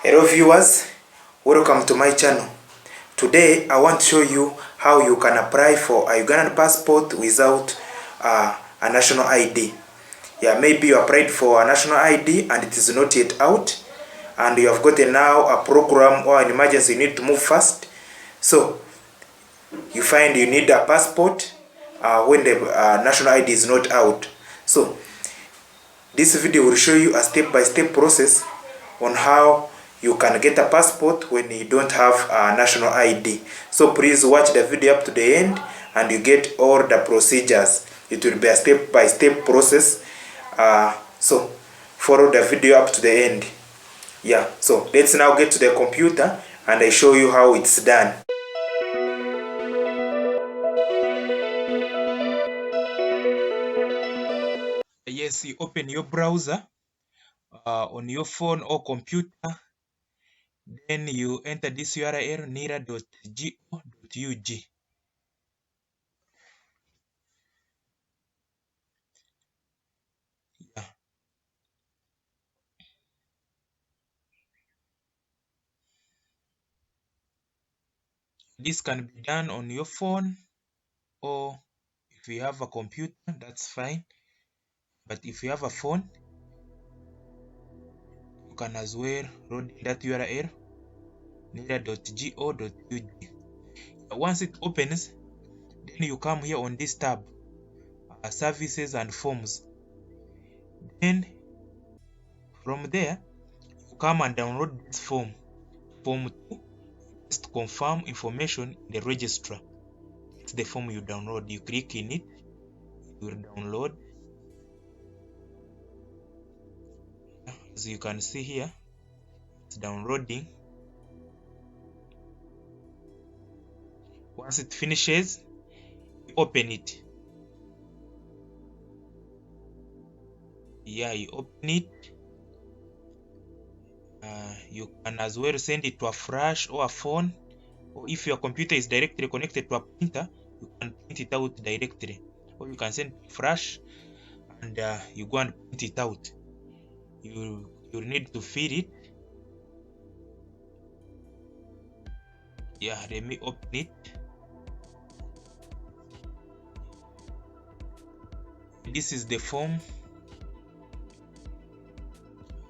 Hello viewers, welcome to my channel. Today I want to show you how you can apply for a Ugandan passport without a national ID. Yeah, maybe you applied for a national ID and it is not yet out, and you have gotten now a program or an emergency you need to move fast. So you find you need a passport when the national ID is not out. So this video will show you a step-by-step process on how you can get a passport when you don't have a national ID. So please watch the video up to the end and you get all the procedures. It will be a step-by-step process. So follow the video up to the end. Yeah, so let's now get to the computer and I show you how it's done. Yes, you open your browser on your phone or computer. Then you enter this URL nira.go.ug. Yeah. This can be done on your phone, or if you have a computer, that's fine. But if you have a phone, you can as well load that URL nira.go.ug. Once it opens, then you come here on this tab, services and forms. Then from there, you come and download this form. Form 2, just confirm information in the registrar. It's the form you download. You click in it, it will download. As you can see here, it's downloading. Once it finishes, you open it. Yeah, you open it. You can as well send it to a flash or a phone, or if your computer is directly connected to a printer, you can print it out directly, or you can send flash and you go and print it out. You need to fill it. Yeah, let me open it. This is the form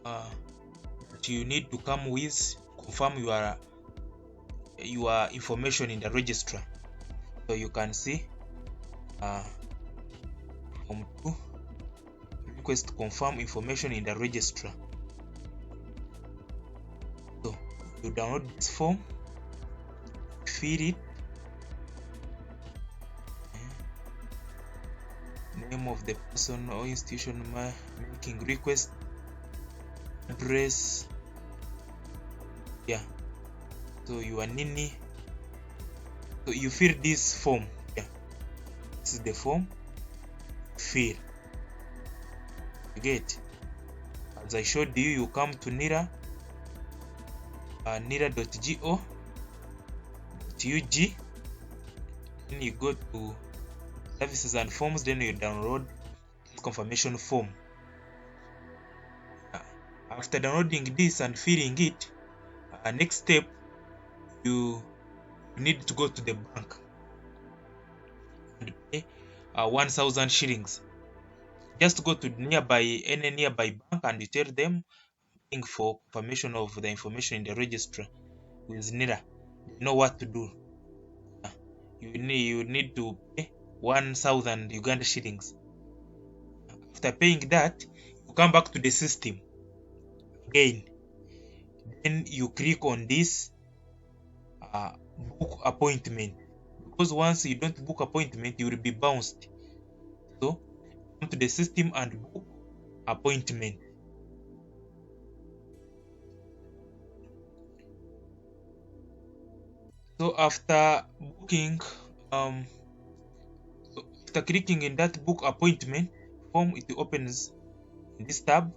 that you need to come with, confirm your information in the registrar. So you can see form 2, request to confirm information in the registrar. So you download this form, fill it, name of the person or institution making request, address. Yeah, so you are Nini. So you fill this form. Yeah, this is the form. Fill. You get, as I showed you, you come to NIRA, nira.go.ug. Then you go to services and forms. Then you download this confirmation form. After downloading this and filling it, next step, you need to go to the bank and pay 1,000 shillings. Just go to any nearby bank and you tell them for confirmation of the information in the register with NIRA. You know what to do. You need to pay 1,000 Uganda shillings. After paying that, you come back to the system again. Then you click on this book appointment, because once you don't book appointment, you will be bounced. So come to the system and book appointment. So after booking, so after clicking in that book appointment form, it opens in this tab.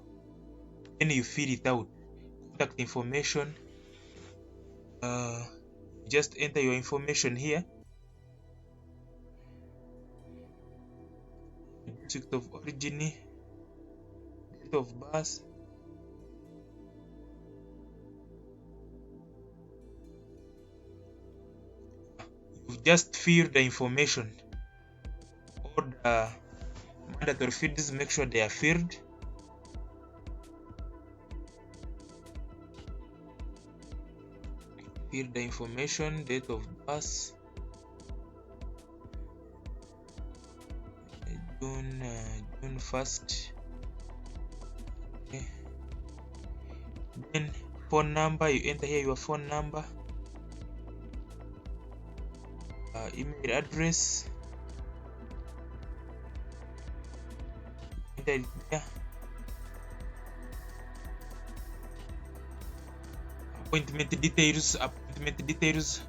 Then you fill it out. Contact information. Just enter your information here. District of origin, date of birth, you just fill the information. All the mandatory fields, make sure they are filled. Fill the information, date of birth, June 1st. Okay. Then phone number, you enter here your phone number, email address, enter it there. Appointment details,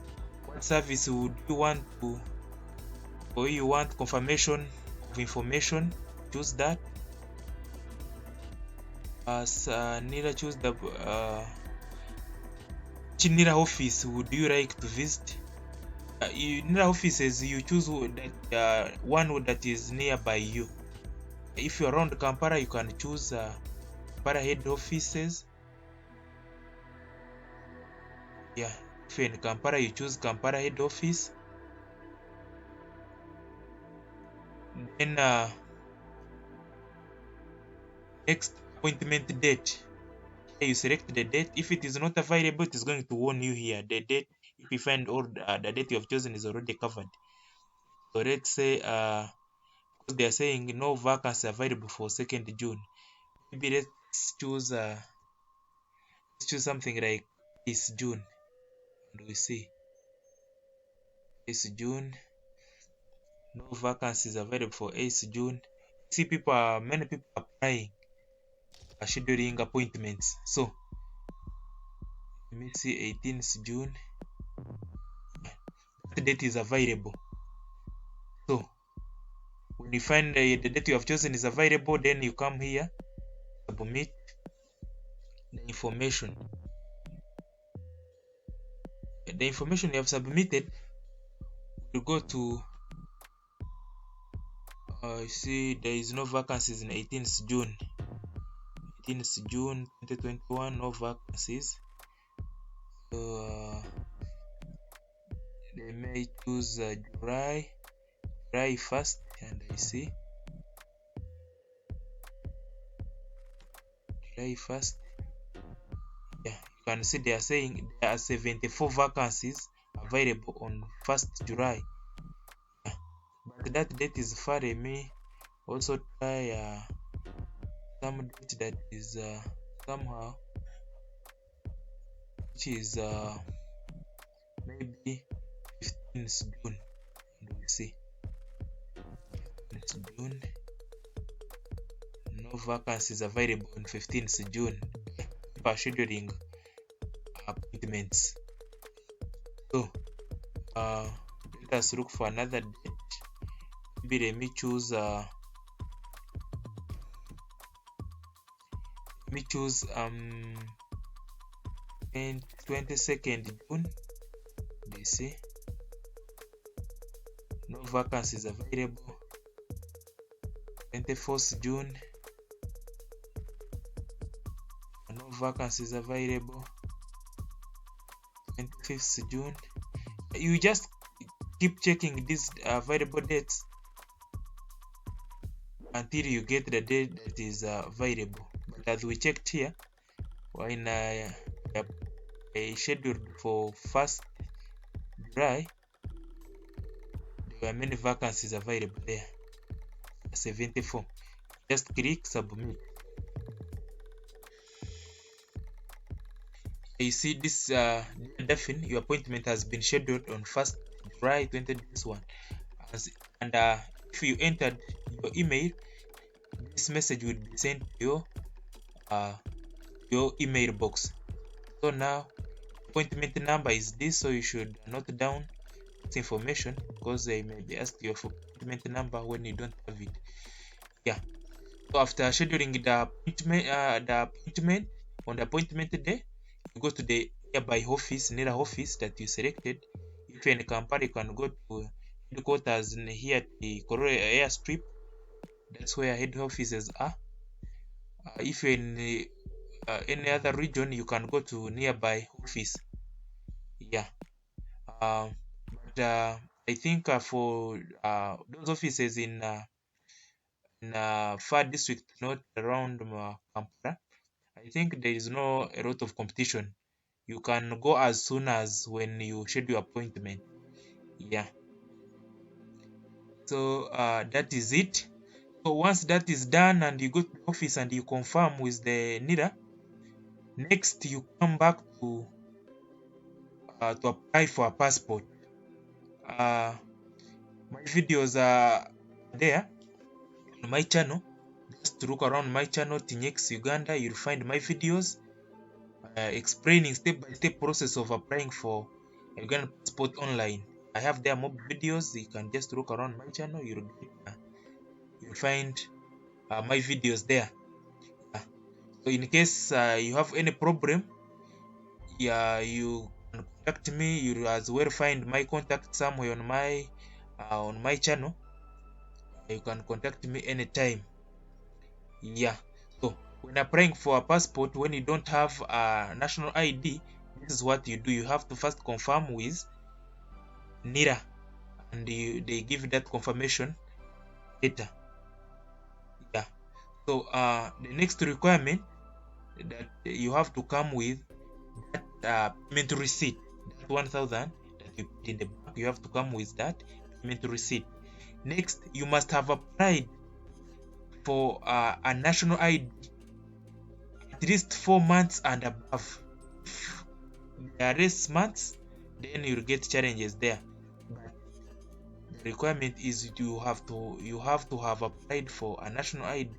what service would you want to, or you want confirmation of information, choose that. As NIRA, choose the which NIRA office would you like to visit. NIRA offices, you choose that one that is nearby you. If you're around Kampala, you can choose Kampala head offices. Yeah, if you're in Kampala, you choose Kampala head office. Then next, appointment date. Here you select the date. If it is not available, it is going to warn you here the date. If you find all the date you have chosen is already covered. So let's say because they are saying no vacancy available for 2nd June. Maybe let's choose something like this June, and we see this June, no vacancies available for 8th June. See, many people applying, scheduling appointments. So let me see 18th June. That date is available. So when you find the date you have chosen is available, then you come here, submit the information. The information you have submitted will go to you see there is no vacancies in 18th June. 18th June 2021, no vacancies. So they may choose July 1st, and I see July 1st. Yeah, you can see they are saying there are 74 vacancies available on 1st July. Yeah, but that date is far. Let me also try some date that is somehow, which is maybe 15th June, and we see 15th June, no vacancies available on 15th June. For scheduling appointments. So let us look for another date. Maybe let me choose 22nd June. They see no vacancies available. 24th June, no vacancies available. 25th June. You just keep checking these available dates until you get the date that is available. But as we checked here, when I scheduled for 1st July, there were many vacancies available there, 74. Just click submit. You see this definitely your appointment has been scheduled on 1st July 2021, and if you entered your email, this message will be sent to your email box. So now appointment number is this, so you should note down this information because they may be asked you for appointment number when you don't have it. Yeah, so after scheduling the appointment on the appointment day, you go to the nearby office, NIRA office that you selected. If you're in Kampala, you can go to headquarters here at the Korore airstrip. That's where head offices are. If you're in any other region, you can go to nearby office. Yeah, but I think for those offices in far district, not around Kampala, I think there is no a lot of competition. You can go as soon as when you schedule appointment. Yeah. So that is it. So once that is done and you go to the office and you confirm with the NIRA, next you come back to apply for a passport. Uh, my videos are there on my channel. Just look around my channel, Tinyex Uganda. You'll find my videos explaining step-by-step process of applying for a Ugandan passport online. I have there more videos. You can just look around my channel. You'll find my videos there. Yeah. So in case you have any problem, yeah, you can contact me. You as well find my contact somewhere on my channel. You can contact me anytime. Yeah. So when applying for a passport, when you don't have a national ID, this is what you do. You have to first confirm with NIRA, and they give that confirmation later. Yeah. So the next requirement that you have to come with that payment receipt. That 1,000 that you put in the bank, you have to come with that payment receipt. Next, you must have applied for a national ID at least 4 months and above. If there are less months, then you'll get challenges there. But the requirement is you have to have applied for a national ID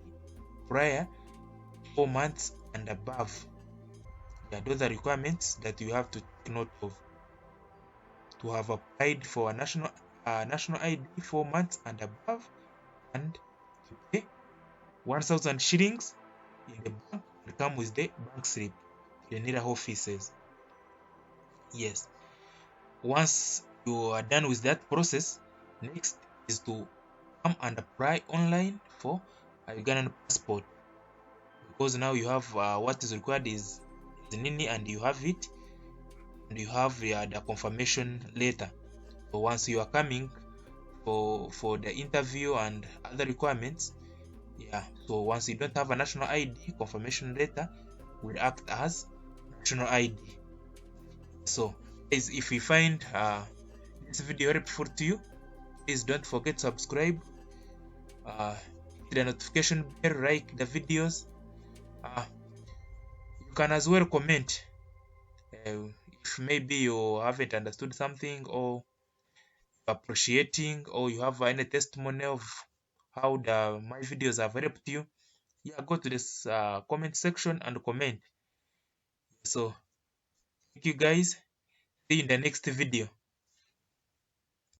prior 4 months and above. Yeah, those are requirements that you have to take note of. To have applied for a national ID 4 months and above, and to pay 1,000 shillings in the bank and come with the bank slip to the NIRA offices. Yes. Once you are done with that process, next is to come and apply online for a Ugandan passport, because now you have what is required is NINI, and you have it, and you have the confirmation letter. So once you are coming for the interview and other requirements, yeah. So once you don't have a national ID, confirmation letter will act as national ID. So guys, if you find this video helpful to you, please don't forget to subscribe, hit the notification bell, like the videos. You can as well comment if maybe you haven't understood something, or appreciating, or you have any testimony of how my videos have helped you. Yeah, go to this comment section and comment. So thank you guys, see you in the next video.